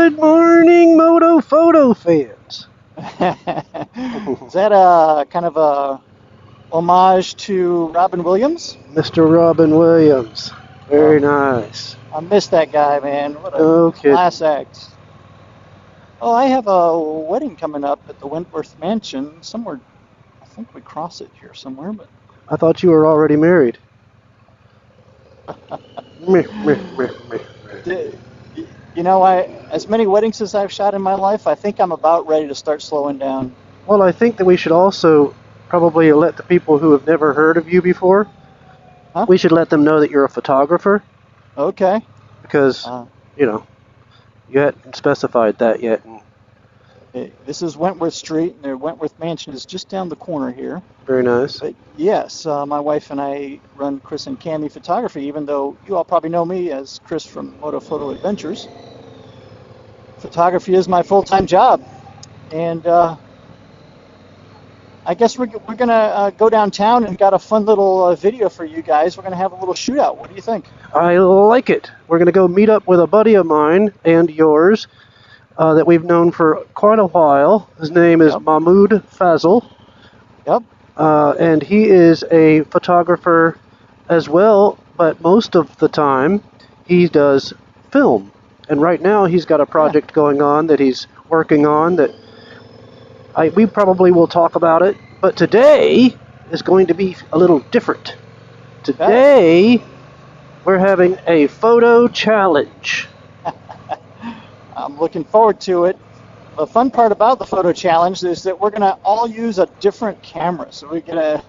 Good morning, Moto photo fans. Is that a kind of a homage to Robin Williams? Mr. Robin Williams. Very nice. I miss that guy, man. What a No kidding. class act. Oh, I have a wedding coming up at the Wentworth Mansion somewhere. I think we cross it here somewhere, but I thought you were already married. Meh, meh, meh, meh. you know, as many weddings as I've shot in my life, I think I'm about ready to start slowing down. Well, I think that we should also probably let the people who have never heard of you before, we should let them know that you're a photographer. Okay. Because, you know, you hadn't specified that yet. This is Wentworth Street, and the Wentworth Mansion is just down the corner here. Very nice. But yes, my wife and I run Chris and Cammie Photography, even though you all probably know me as Chris from Moto Photo Adventures. Photography is my full-time job, and I guess we're going to go downtown and got a fun little video for you guys. We're going to have a little shootout. What do you think? I like it. We're going to go meet up with a buddy of mine and yours that we've known for quite a while. His name is Mammud Fazil. Yep. And he is a photographer as well, but most of the time he does film. And right now he's got a project going on that he's working on that we probably will talk about it, but today is going to be a little different. Today we're having a photo challenge. I'm looking forward to it. The fun part about the photo challenge is that we're going to all use a different camera. So we're going to,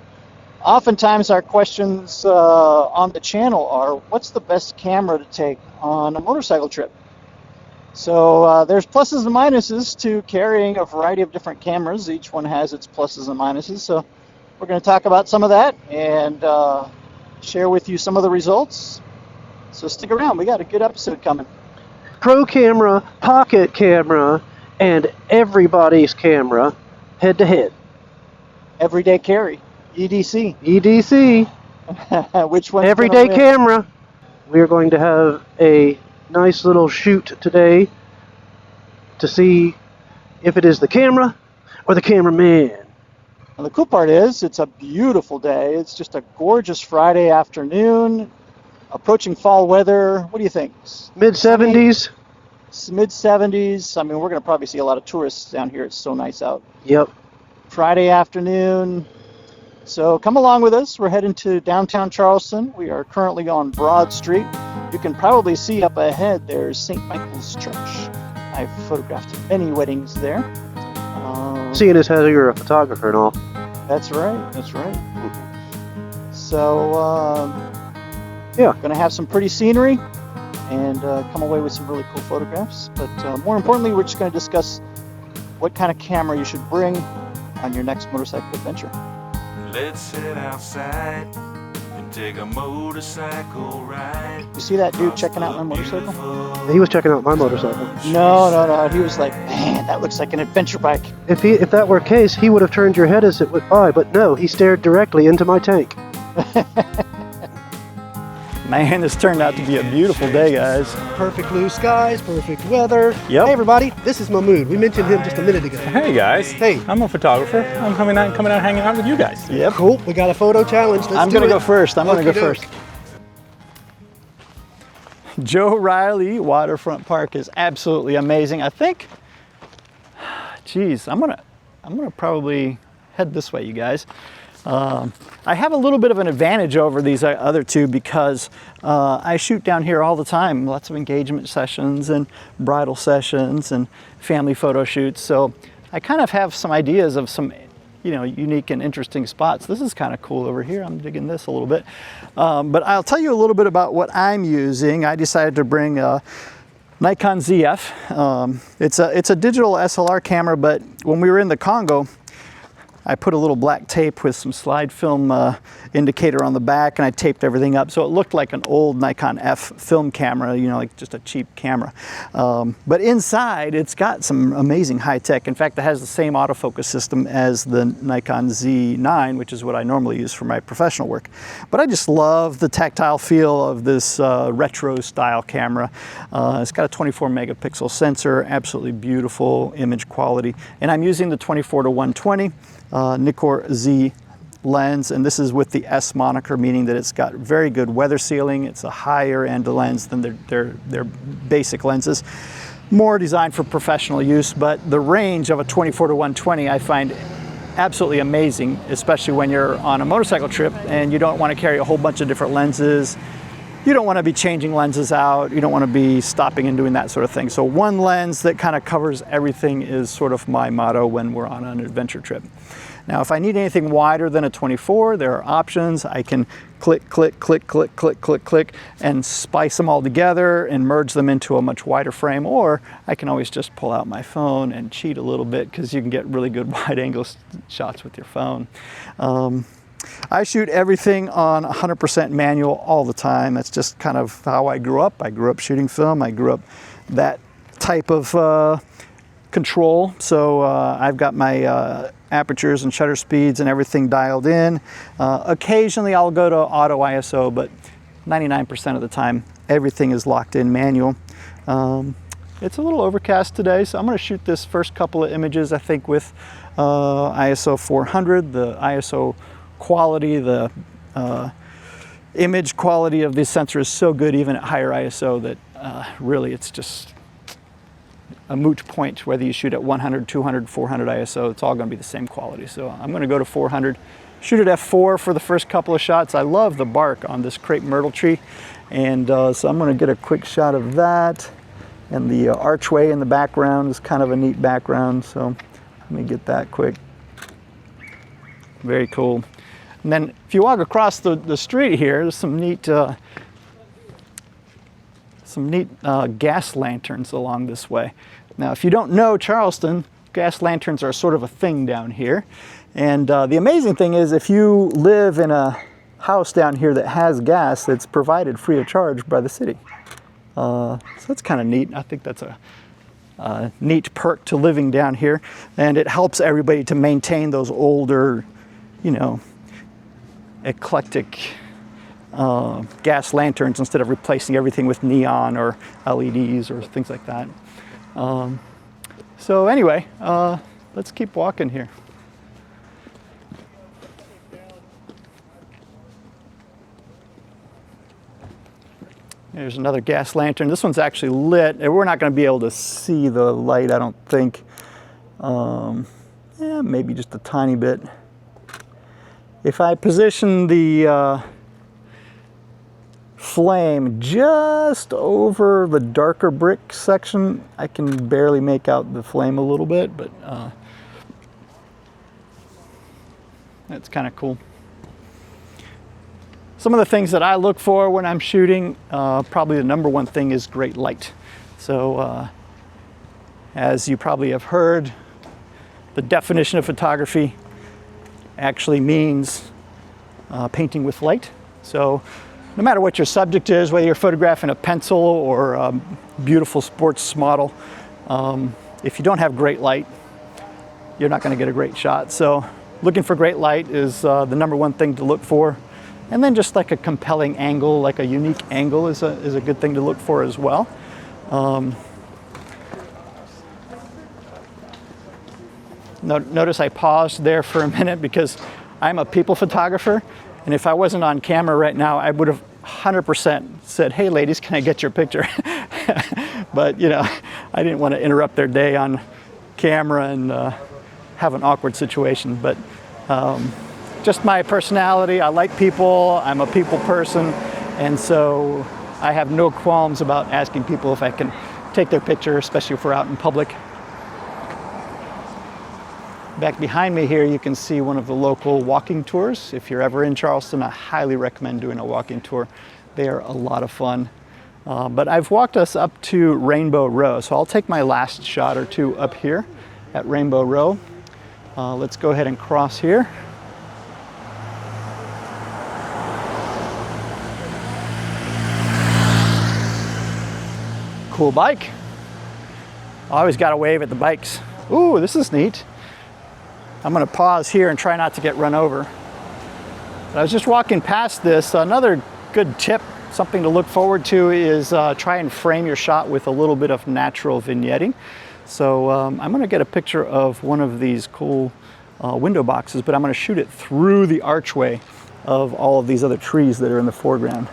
oftentimes our questions on the channel are, what's the best camera to take on a motorcycle trip? So there's pluses and minuses to carrying a variety of different cameras. Each one has its pluses and minuses. So we're going to talk about some of that and share with you some of the results. So stick around. We got a good episode coming. Pro camera, pocket camera, and everybody's camera head-to-head. Everyday carry. EDC. EDC. Which one? Everyday camera. We are going to have a nice little shoot today to see if it is the camera or the cameraman. And the cool part is it's a beautiful day. It's just a gorgeous Friday afternoon, approaching fall weather. What do you think? Mid-70s? Mid-70s. I mean, we're going to probably see a lot of tourists down here. It's so nice out. Yep. Friday afternoon. So come along with us. We're heading to downtown Charleston. We are currently on Broad Street. You can probably see up ahead there's St. Michael's Church. I've photographed many weddings there. Seeing as how you're a photographer and all. That's right. That's right. So, yeah, going to have some pretty scenery and come away with some really cool photographs. But more importantly, we're just going to discuss what kind of camera you should bring on your next motorcycle adventure. Let's head outside and take a motorcycle ride. You see that dude checking out my motorcycle? He was checking out my motorcycle. No. He was like, man, that looks like an adventure bike. If that were the case, he would have turned your head as it went by, but no, he stared directly into my tank. Man, this turned out to be a beautiful day, guys. Perfect blue skies, perfect weather. Yep. Hey everybody, this is Mammud. We mentioned him just a minute ago. Hey guys. Hey. I'm a photographer. I'm coming out hanging out with you guys. Yep. Cool. We got a photo challenge. I'm gonna go first. I'm gonna go first. Joe Riley Waterfront Park is absolutely amazing. I think, geez, I'm gonna probably head this way, you guys. I have a little bit of an advantage over these other two because I shoot down here all the time, lots of engagement sessions and bridal sessions and family photo shoots. So I kind of have some ideas of some, you know, unique and interesting spots. This is kind of cool over here. I'm digging this a little bit. But I'll tell you a little bit about what I'm using. I decided to bring a Nikon ZF. It's a digital SLR camera, but when we were in the Congo, I put a little black tape with some slide film indicator on the back, and I taped everything up so it looked like an old Nikon F film camera, you know, like just a cheap camera. But inside, it's got some amazing high tech. In fact, it has the same autofocus system as the Nikon Z9, which is what I normally use for my professional work. But I just love the tactile feel of this retro style camera. It's got a 24 megapixel sensor, absolutely beautiful image quality. And I'm using the 24 to 120 Nikkor Z lens, and this is with the S moniker, meaning that it's got very good weather sealing. It's a higher end lens than their basic lenses. More designed for professional use, but the range of a 24 to 120 I find absolutely amazing, especially when you're on a motorcycle trip and you don't want to carry a whole bunch of different lenses. You don't want to be changing lenses out. You don't want to be stopping and doing that sort of thing. So one lens that kind of covers everything is sort of my motto when we're on an adventure trip. Now, if I need anything wider than a 24, there are options. I can click, click, click, click, click, click, click, and spice them all together and merge them into a much wider frame, or I can always just pull out my phone and cheat a little bit because you can get really good wide angle shots with your phone. I shoot everything on 100% manual all the time. That's just kind of how I grew up. I grew up shooting film. I grew up that type of control. So I've got my apertures and shutter speeds and everything dialed in. Occasionally I'll go to auto ISO, but 99% of the time everything is locked in manual. It's a little overcast today, so I'm going to shoot this first couple of images, I think, with ISO 400. The ISO quality, the image quality of this sensor is so good even at higher ISO that really it's just a moot point whether you shoot at 100, 200, 400 ISO. It's all going to be the same quality. So I'm going to go to 400, shoot at f4 for the first couple of shots. I love the bark on this crepe myrtle tree, and so I'm going to get a quick shot of that. And the archway in the background is kind of a neat background, so let me get that quick. Very cool. And then if you walk across the street here, there's some neat gas lanterns along this way. Now, if you don't know Charleston, gas lanterns are sort of a thing down here. And the amazing thing is, if you live in a house down here that has gas, it's provided free of charge by the city. So that's kind of neat. I think that's a neat perk to living down here. And it helps everybody to maintain those older, you know, eclectic gas lanterns instead of replacing everything with neon or LEDs or things like that. So anyway, let's keep walking here. There's another gas lantern. This one's actually lit. We're not going to be able to see the light, I don't think. Yeah, maybe just a tiny bit. If I position the flame just over the darker brick section, I can barely make out the flame a little bit, but that's kind of cool. Some of the things that I look for when I'm shooting, probably the number one thing is great light. So as you probably have heard, the definition of photography actually means painting with light. So no matter what your subject is, whether you're photographing a pencil or a beautiful sports model, if you don't have great light, you're not going to get a great shot. So looking for great light is the number one thing to look for. And then just like a compelling angle, like a unique angle is a good thing to look for as well. Notice I paused there for a minute because I'm a people photographer, and if I wasn't on camera right now, I would have 100% said, "Hey ladies, can I get your picture?" But you know, I didn't want to interrupt their day on camera and have an awkward situation. But just my personality, I like people, I'm a people person, and so I have no qualms about asking people if I can take their picture, especially if we're out in public. Back behind me here, you can see one of the local walking tours. If you're ever in Charleston, I highly recommend doing a walking tour. They are a lot of fun. But I've walked us up to Rainbow Row, so I'll take my last shot or two up here at Rainbow Row. Let's go ahead and cross here. Cool bike. Always got to wave at the bikes. Ooh, this is neat. I'm going to pause here and try not to get run over. I was just walking past this. Another good tip, something to look forward to, is try and frame your shot with a little bit of natural vignetting. So I'm going to get a picture of one of these cool window boxes, but I'm going to shoot it through the archway of all of these other trees that are in the foreground.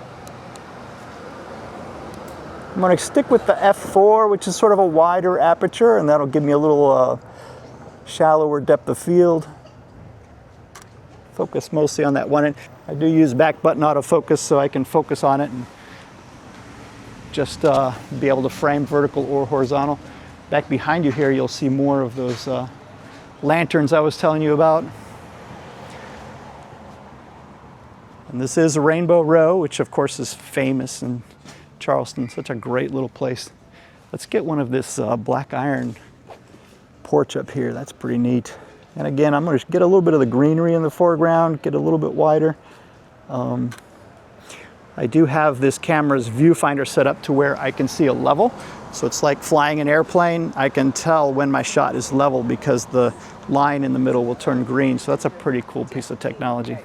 I'm going to stick with the f4, which is sort of a wider aperture, and that'll give me a little shallower depth of field. Focus mostly on that one. And I do use back button autofocus so I can focus on it and just be able to frame vertical or horizontal. Back behind you here, you'll see more of those lanterns I was telling you about. And this is Rainbow Row, which of course is famous in Charleston. Such a great little place. Let's get one of this black iron porch up here. That's pretty neat. And again, I'm going to get a little bit of the greenery in the foreground, get a little bit wider. I do have this camera's viewfinder set up to where I can see a level. So it's like flying an airplane. I can tell when my shot is level because the line in the middle will turn green. So that's a pretty cool piece of technology.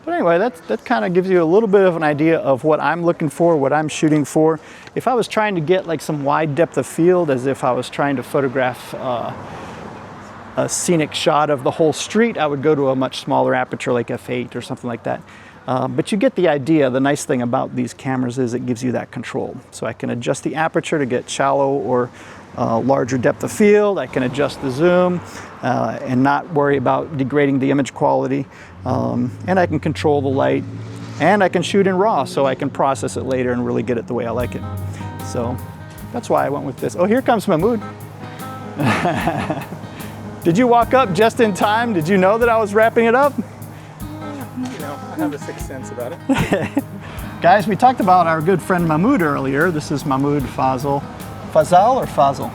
But anyway, that kind of gives you a little bit of an idea of what I'm looking for, what I'm shooting for. If I was trying to get like some wide depth of field, as if I was trying to photograph a scenic shot of the whole street, I would go to a much smaller aperture like f8 or something like that. But you get the idea. The nice thing about these cameras is it gives you that control. So I can adjust the aperture to get shallow or larger depth of field. I can adjust the zoom and not worry about degrading the image quality. And I can control the light, and I can shoot in RAW so I can process it later and really get it the way I like it. So that's why I went with this. Oh, here comes Mammud. Did you walk up just in time? Did you know that I was wrapping it up? You know, I have a sixth sense about it. Guys, we talked about our good friend Mammud earlier. This is Mammud Fazal. Fazal or Fazal?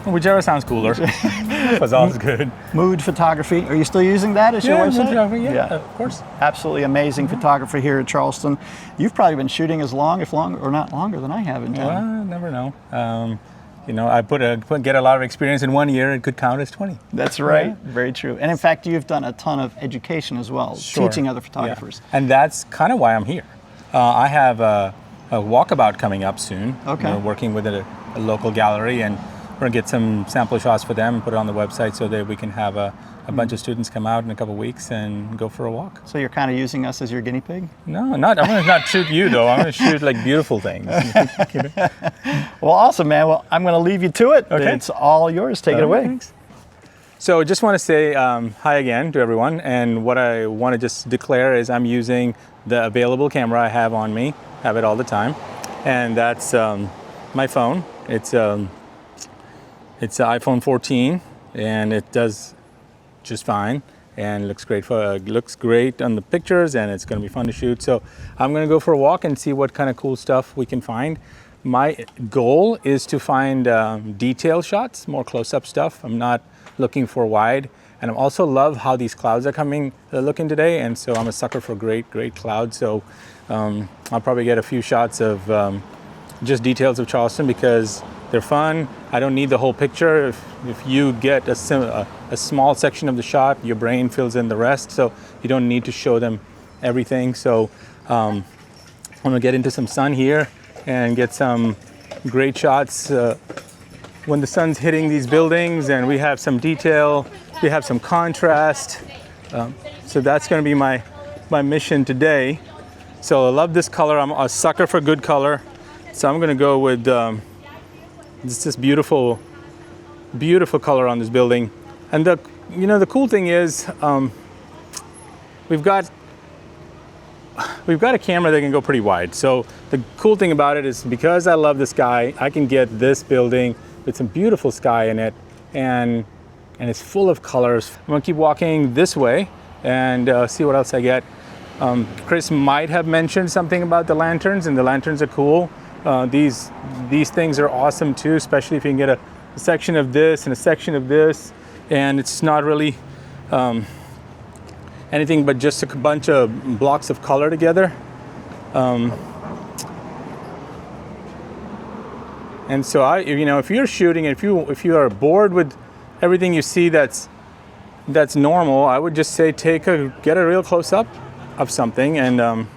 Whichever sounds cooler. Fazal's good. Mood Photography. Are you still using that as your website? Yeah, of course. Absolutely amazing photographer here at Charleston. You've probably been shooting as long, if long, or not longer than I have in town. Well, never know. You know, I get a lot of experience in 1 year. It could count as 20. That's right. Yeah. Very true. And in fact, you've done a ton of education as well, sure. Teaching other photographers. Yeah. And that's kind of why I'm here. I have a walkabout coming up soon. Okay. We're working with a local gallery, and we're going to get some sample shots for them and put it on the website so that we can have a bunch of students come out in a couple of weeks and go for a walk. So you're kind of using us as your guinea pig? No, I'm going to not shoot you, though. I'm going to shoot like beautiful things. Well, awesome, man. Well, I'm going to leave you to it. Okay. It's all yours. Take it away. Thanks. So I just want to say hi again to everyone. And what I want to just declare is I'm using the available camera I have on me. Have it all the time. And that's my phone. It's an iPhone 14, and it does just fine, and looks great on the pictures, and it's going to be fun to shoot. So I'm going to go for a walk and see what kind of cool stuff we can find. My goal is to find detail shots, more close-up stuff. I'm not looking for wide, and I also love how these clouds are looking today, and so I'm a sucker for great clouds. So I'll probably get a few shots of just details of Charleston because they're fun. I don't need the whole picture. If you get a small section of the shot, your brain fills in the rest, so you don't need to show them everything. So I'm gonna get into some sun here and get some great shots when the sun's hitting these buildings, and we have some detail, we have some contrast. So that's gonna be my mission today. So I love this color. I'm a sucker for good color. So I'm gonna go with this beautiful color on this building. And the cool thing is we've got a camera that can go pretty wide. So the cool thing about it is because I love the sky, I can get this building with some beautiful sky in it, and it's full of colors. I'm gonna keep walking this way and see what else I get. Chris might have mentioned something about the lanterns, and the lanterns are cool. These things are awesome too, especially if you can get a section of this and a section of this, and it's not really anything but just a bunch of blocks of color together. And so if you're shooting, if you are bored with everything you see that's normal, I would just say get a real close up of something, and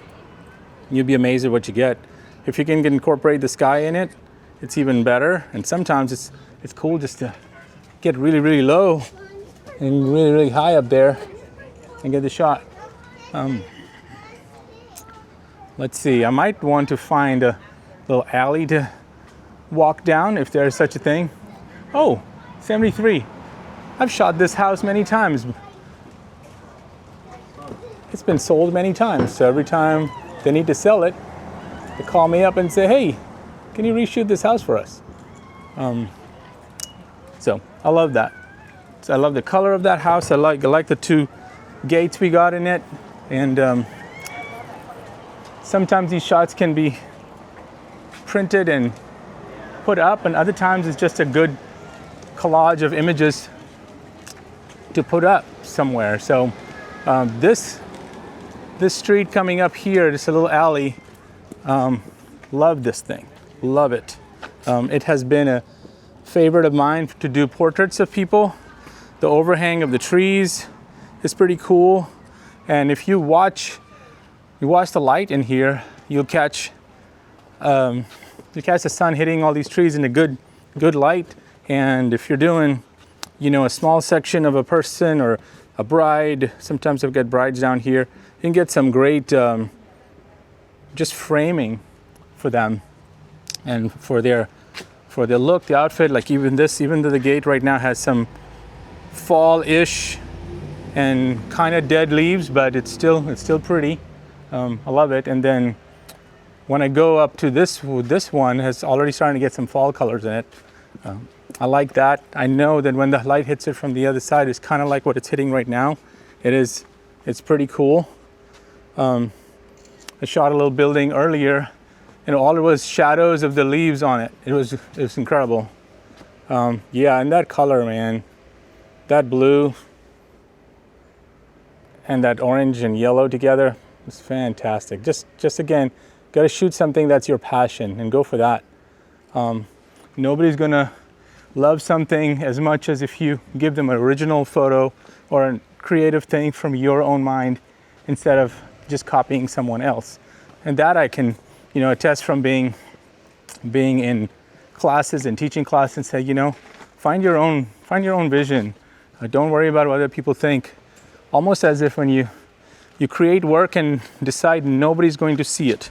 you'll be amazed at what you get. If you can incorporate the sky in it, it's even better. And sometimes it's cool just to get really, really low and really, really high up there and get the shot. Let's see, I might want to find a little alley to walk down if there's such a thing. Oh, 73. I've shot this house many times. It's been sold many times, so every time they need to sell it, they call me up and say, hey, can you reshoot this house for us? So I love that. So I love the color of that house. I like the two gates we got in it, and sometimes these shots can be printed and put up, and other times it's just a good collage of images to put up somewhere. So this street coming up here, just a little alley, love this thing, love it. It has been a favorite of mine to do portraits of people. The overhang of the trees is pretty cool, and if you watch the light in here, you'll catch the sun hitting all these trees in a good light. And if you're doing a small section of a person or a bride, sometimes I've got brides down here, you can get some great just framing for them and for their look, the outfit. Like even though the gate right now has some fall-ish and kind of dead leaves, but it's still pretty. I love it. And then when I go up to this one has already starting to get some fall colors in it. I like that. I know that when the light hits it from the other side, it's kind of like what it's hitting right now. It's pretty cool. I shot a little building earlier, and all it was shadows of the leaves on it. It was incredible. Yeah, and that color, man, that blue and that orange and yellow together is fantastic. Just again, got to shoot something that's your passion and go for that. Nobody's gonna love something as much as if you give them an original photo or a creative thing from your own mind instead of just copying someone else. And that I can, attest from being in classes and teaching classes and say, find your own vision. Don't worry about what other people think. Almost as if when you create work and decide nobody's going to see it.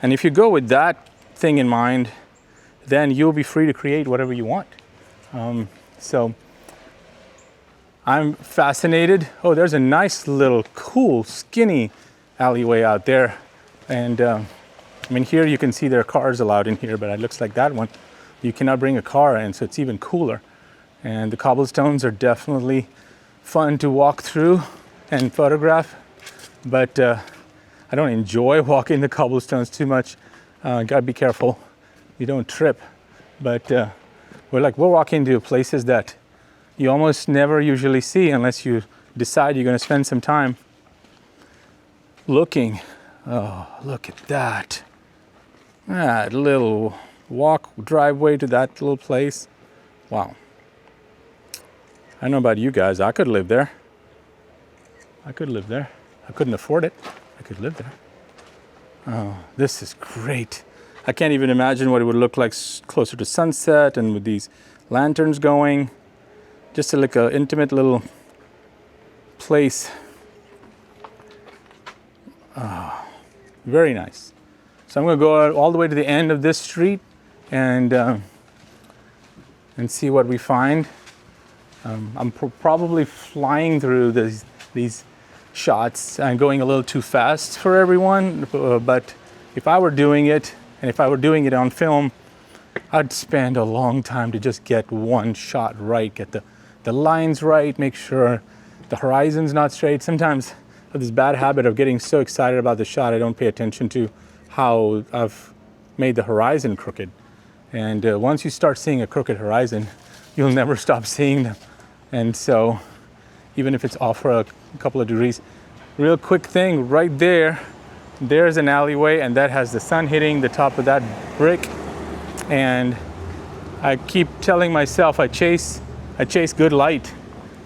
And if you go with that thing in mind, then you'll be free to create whatever you want. So I'm fascinated. Oh, there's a nice little cool skinny alleyway out there. And here you can see there are cars allowed in here, but it looks like that one, you cannot bring a car in, so it's even cooler. And the cobblestones are definitely fun to walk through and photograph, but I don't enjoy walking the cobblestones too much. Gotta be careful you don't trip. But we're walking into places that you almost never usually see unless you decide you're going to spend some time looking. Oh, look at that. That little driveway to that little place. Wow. I don't know about you guys. I could live there. I couldn't afford it. I could live there. Oh, this is great. I can't even imagine what it would look like closer to sunset and with these lanterns going. Just like an intimate little place. Oh, very nice. So I'm going to go all the way to the end of this street and see what we find. I'm probably flying through these shots and going a little too fast for everyone, but if I were doing it, and if I were doing it on film, I'd spend a long time to just get one shot right, get the lines right, make sure the horizon's not straight. Sometimes I have this bad habit of getting so excited about the shot, I don't pay attention to how I've made the horizon crooked. And once you start seeing a crooked horizon, you'll never stop seeing And so even if it's off for a couple of degrees, real quick thing right there, there's an alleyway, and that has the sun hitting the top of that brick. And I keep telling myself I chase good light,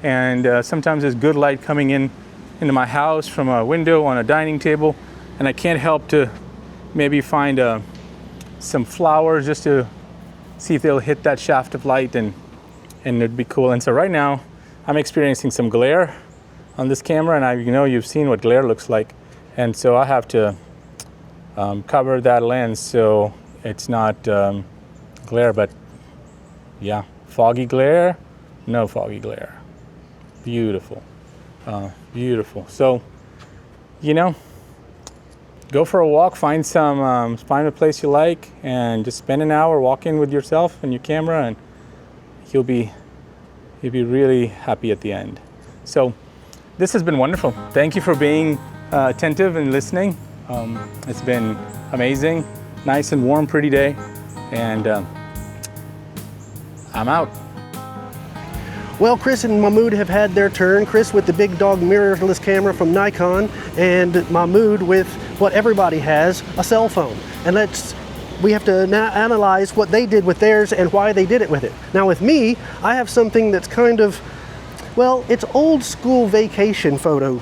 and sometimes there's good light coming into my house from a window on a dining table, and I can't help to maybe find some flowers just to see if they'll hit that shaft of light, and it'd be cool. And so right now I'm experiencing some glare on this camera, and you've seen what glare looks like, and so I have to cover that lens so it's not glare. But yeah, foggy glare, no foggy glare. Beautiful, beautiful. So go for a walk, find a place you like, and just spend an hour walking with yourself and your camera, and you'll be really happy at the end. So this has been wonderful. Thank you for being attentive and listening. It's been amazing, nice and warm, pretty day, and I'm out. Well, Chris and Mammud have had their turn. Chris with the big dog mirrorless camera from Nikon, and Mammud with what everybody has, a cell phone. And we have to now analyze what they did with theirs and why they did it with it. Now with me, I have something that's kind of, well, it's old school vacation photo.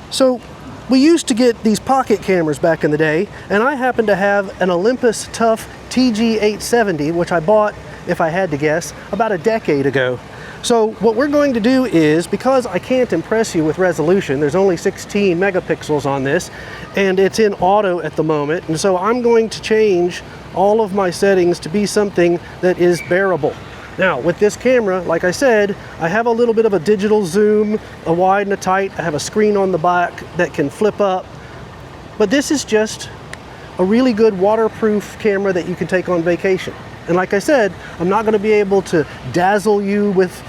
So we used to get these pocket cameras back in the day, and I happen to have an Olympus Tough TG870, which I bought, if I had to guess, about a decade ago. So what we're going to do is, because I can't impress you with resolution, there's only 16 megapixels on this, and it's in auto at the moment, and so I'm going to change all of my settings to be something that is bearable. Now, with this camera, like I said, I have a little bit of a digital zoom, a wide and a tight. I have a screen on the back that can flip up, but this is just a really good waterproof camera that you can take on vacation. And like I said, I'm not going to be able to dazzle you with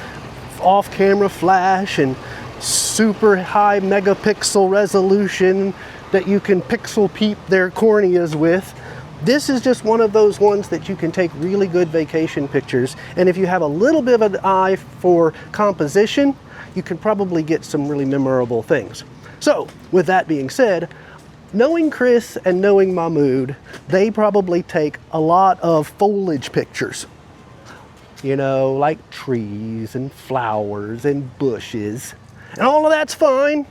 off-camera flash and super high megapixel resolution that you can pixel peep their corneas with. This is just one of those ones that you can take really good vacation pictures. And if you have a little bit of an eye for composition, you can probably get some really memorable things. So, with that being said, knowing Chris and knowing Mammud, they probably take a lot of foliage pictures. Like trees and flowers and bushes. And all of that's fine,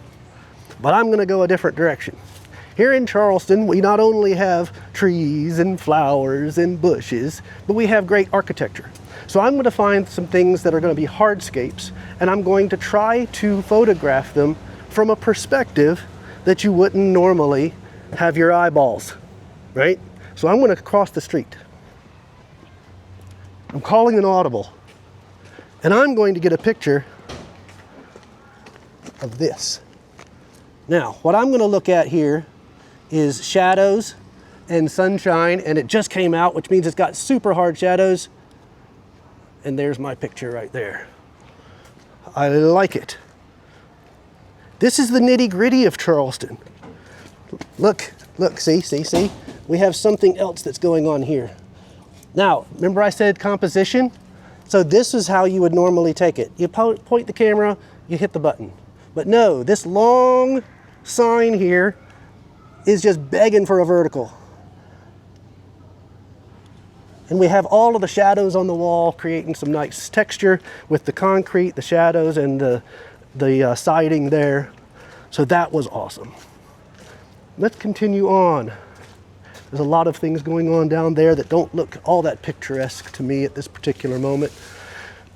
but I'm gonna go a different direction. Here in Charleston, we not only have trees and flowers and bushes, but we have great architecture. So I'm gonna find some things that are gonna be hardscapes, and I'm going to try to photograph them from a perspective that you wouldn't normally have your eyeballs, right? So I'm going to cross the street. I'm calling an audible, and I'm going to get a picture of this. Now, what I'm going to look at here is shadows and sunshine, and it just came out, which means it's got super hard shadows. And there's my picture right there. I like it. This is the nitty-gritty of Charleston. Look, see? We have something else that's going on here. Now, remember I said composition? So this is how you would normally take it. You point the camera, you hit the button. But no, this long sign here is just begging for a vertical. And we have all of the shadows on the wall creating some nice texture with the concrete, the shadows, and the siding there. So that was awesome. Let's continue on. There's a lot of things going on down there that don't look all that picturesque to me at this particular moment.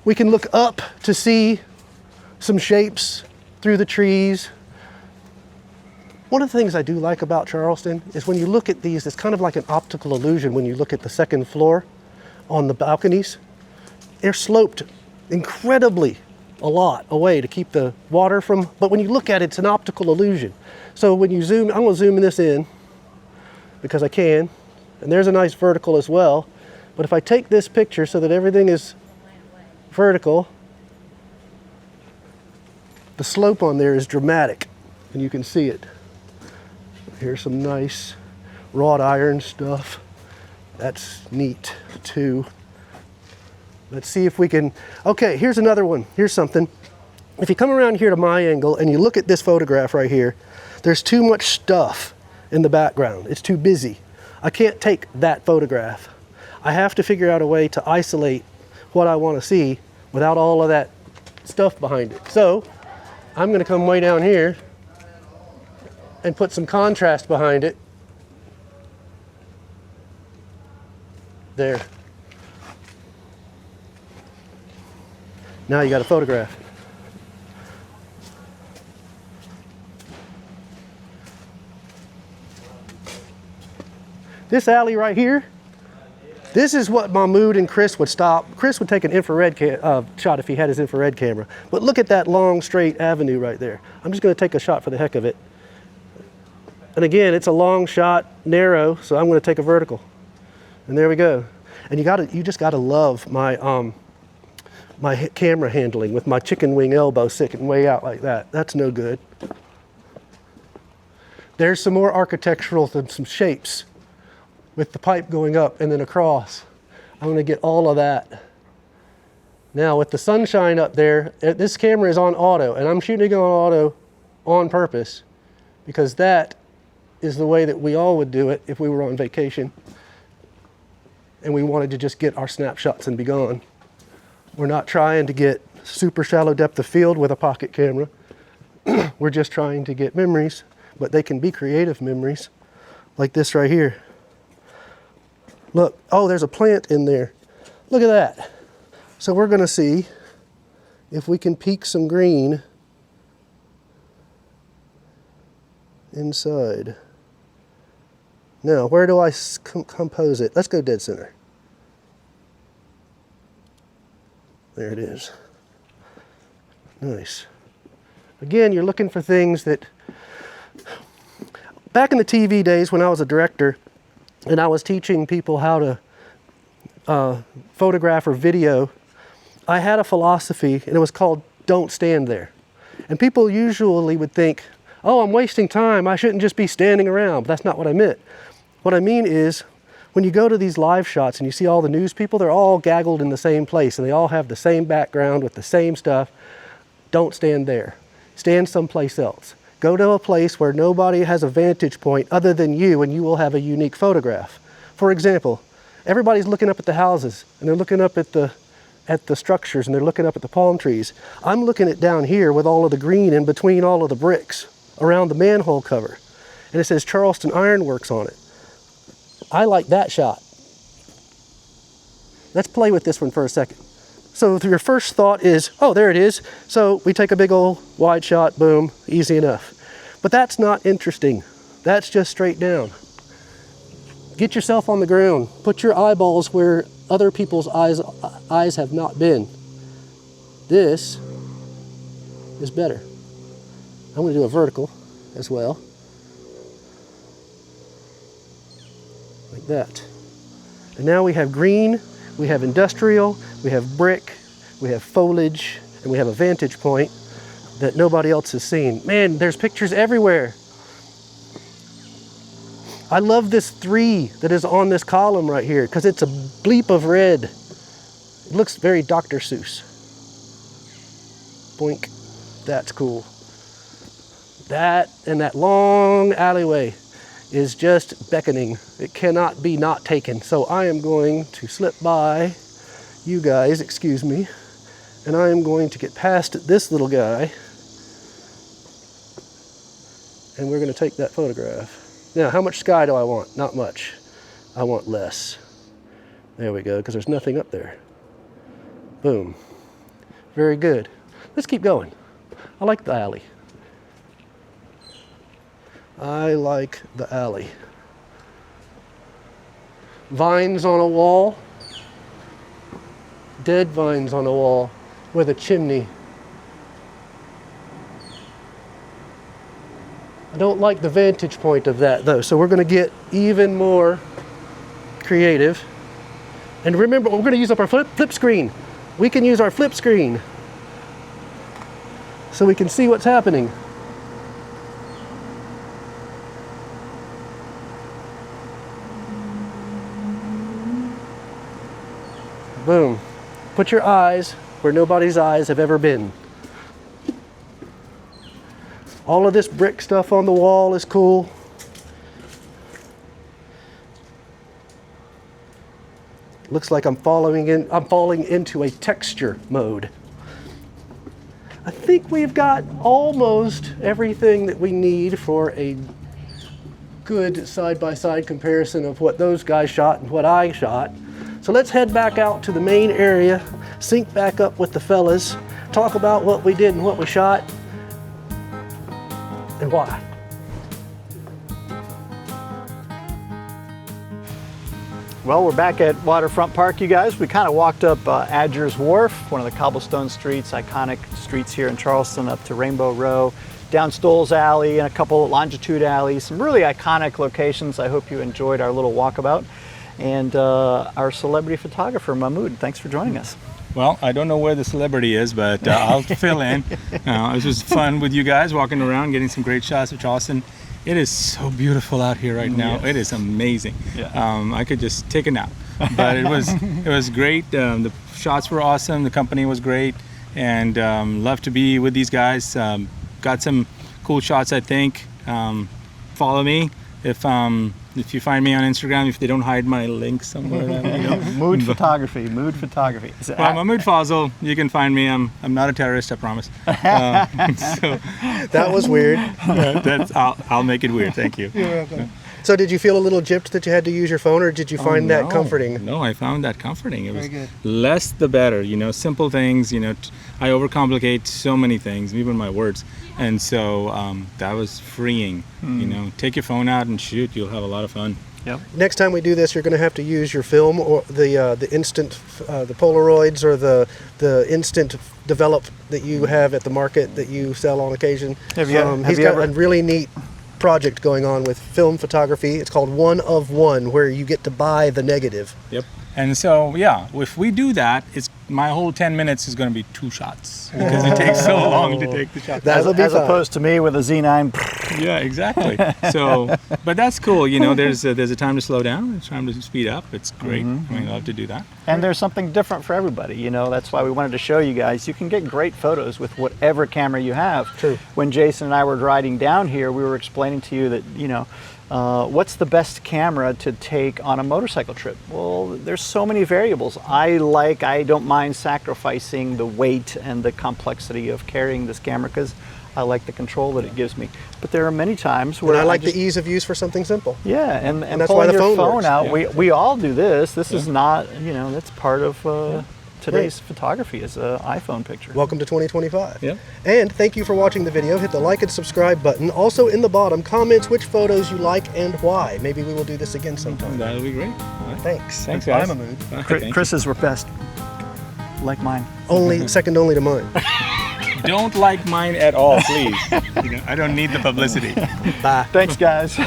We can look up to see some shapes through the trees. One of the things I do like about Charleston is when you look at these, it's kind of like an optical illusion when you look at the second floor on the balconies. They're sloped incredibly a lot away to keep the water from, but when you look at it, it's an optical illusion. So when you zoom, I'm going to zoom this in because I can, and there's a nice vertical as well. But if I take this picture so that everything is vertical, the slope on there is dramatic, and you can see it. Here's some nice wrought iron stuff. That's neat too. Let's see if we can, okay, here's another one. Here's something. If you come around here to my angle and you look at this photograph right here, there's too much stuff in the background. It's too busy. I can't take that photograph. I have to figure out a way to isolate what I want to see without all of that stuff behind it. So I'm going to come way down here and put some contrast behind it. There. Now you got a photograph. This alley right here, this is what Mammud and Chris would stop. Chris would take an infrared shot if he had his infrared camera. But look at that long, straight avenue right there. I'm just going to take a shot for the heck of it. And again, it's a long shot, narrow, so I'm going to take a vertical. And there we go. And you just gotta love my my camera handling with my chicken wing elbow sticking way out like that. That's no good. There's some more architectural, some shapes with the pipe going up and then across. I'm gonna get all of that. Now with the sunshine up there, this camera is on auto, and I'm shooting on auto on purpose because that is the way that we all would do it if we were on vacation and we wanted to just get our snapshots and be gone. We're not trying to get super shallow depth of field with a pocket camera. We're just trying to get memories, but they can be creative memories, like this right here. Look, oh, there's a plant in there. Look at that. So we're gonna see if we can peek some green inside. Now, where do I compose it? Let's go dead center. There it is. Nice. Again, you're looking for things that... Back in the TV days when I was a director and I was teaching people how to photograph or video, I had a philosophy and it was called "Don't stand there." And people usually would think, oh, I'm wasting time, I shouldn't just be standing around. But that's not what I meant. What I mean is, when you go to these live shots and you see all the news people, they're all gaggled in the same place and they all have the same background with the same stuff. Don't stand there. Stand someplace else. Go to a place where nobody has a vantage point other than you, and you will have a unique photograph. For example, everybody's looking up at the houses and they're looking up at the structures and they're looking up at the palm trees. I'm looking at down here with all of the green in between all of the bricks around the manhole cover. And it says Charleston Ironworks on it. I like that shot. Let's play with this one for a second. So your first thought is, oh, there it is. So we take a big old wide shot, boom, easy enough. But that's not interesting. That's just straight down. Get yourself on the ground. Put your eyeballs where other people's eyes have not been. This is better. I'm going to do a vertical as well. Like that. And now we have green, we have industrial, we have brick, we have foliage, and we have a vantage point that nobody else has seen. Man, there's pictures everywhere. I love this 3 that is on this column right here because it's a bleep of red. It looks very Dr. Seuss. Boink. That's cool. That and that long alleyway is just beckoning. It cannot be not taken. So I am going to slip by you guys, excuse me, and I am going to get past this little guy and we're going to take that photograph. Now, how much sky do I want? Not much. I want less. There we go, because there's nothing up there. Boom. Very good. Let's keep going. I like the alley. I like the alley. Vines on a wall. Dead vines on a wall with a chimney. I don't like the vantage point of that though, so we're going to get even more creative. And remember, we're going to use up our flip screen. We can use our flip screen so we can see what's happening. Boom. Put your eyes where nobody's eyes have ever been. All of this brick stuff on the wall is cool. Looks like I'm falling into a texture mode. I think we've got almost everything that we need for a good side-by-side comparison of what those guys shot and what I shot. So let's head back out to the main area, sync back up with the fellas, talk about what we did and what we shot, and why. Well, we're back at Waterfront Park, you guys. We kind of walked up Adger's Wharf, one of the cobblestone streets, iconic streets here in Charleston, up to Rainbow Row, down Stoll's Alley, and a couple of Longitude alleys, some really iconic locations. I hope you enjoyed our little walkabout. And our celebrity photographer, Mammud, thanks for joining us. Well, I don't know where the celebrity is, but I'll fill in. It was just fun with you guys, walking around, getting some great shots of Charleston. It is so beautiful out here right now. Yes. It is amazing. Yeah. I could just take a nap, but it was great. The shots were awesome. The company was great, and love to be with these guys. Got some cool shots, I think. Follow me if you find me on Instagram. If they don't hide my link somewhere, then, you know. Mood photography. Mood photography. Is it Well, Mammud Fazal, you can find me. I'm not a terrorist, I promise. So That was weird. I'll make it weird. Thank you. You're welcome. So did you feel a little gypped that you had to use your phone, or did you find that comforting? No, I found that comforting. It was Very good. less the better. You know, simple things. You know, I overcomplicate so many things, even my words, and so that was freeing. You know, take your phone out and shoot. You'll have a lot of fun. Yep. Next time we do this, you're going to have to use your film or the instant, the Polaroids or the instant develop that you have at the market that you sell on occasion. Have you He's got a really neat project going on with film photography. It's called 1 of 1, where you get to buy the negative. Yep. And so, yeah, if we do that, my whole 10 minutes is going to be 2 shots because it takes so long to take the shot. That'll be as fun. opposed to me with a Z9. Yeah, exactly. So, but that's cool. You know, there's a time to slow down, there's time to speed up. It's great. I mean, I love to do that. And there's something different for everybody, you know. That's why we wanted to show you guys. You can get great photos with whatever camera you have. True. When Jason and I were riding down here, we were explaining to you that, you know, what's the best camera to take on a motorcycle trip? Well, there's so many variables. I don't mind sacrificing the weight and the complexity of carrying this camera because I like the control that it gives me. But there are many times where And I like the ease of use for something simple. Yeah, and that's why pulling the your phone phone works. out, Yeah. we all do this. This is not, you know, that's part of today's photography is an iPhone picture. Welcome to 2025. Yep. And thank you for watching the video. Hit the like and subscribe button. Also in the bottom, comments which photos you like and why. Maybe we will do this again sometime. That'll be great. All right. Thanks. Thanks, guys. Bye, Mammud. Bye. Thank you. Chris's were best, like mine. Second only to mine. Don't like mine at all, please. You know, I don't need the publicity. Bye. Thanks, guys.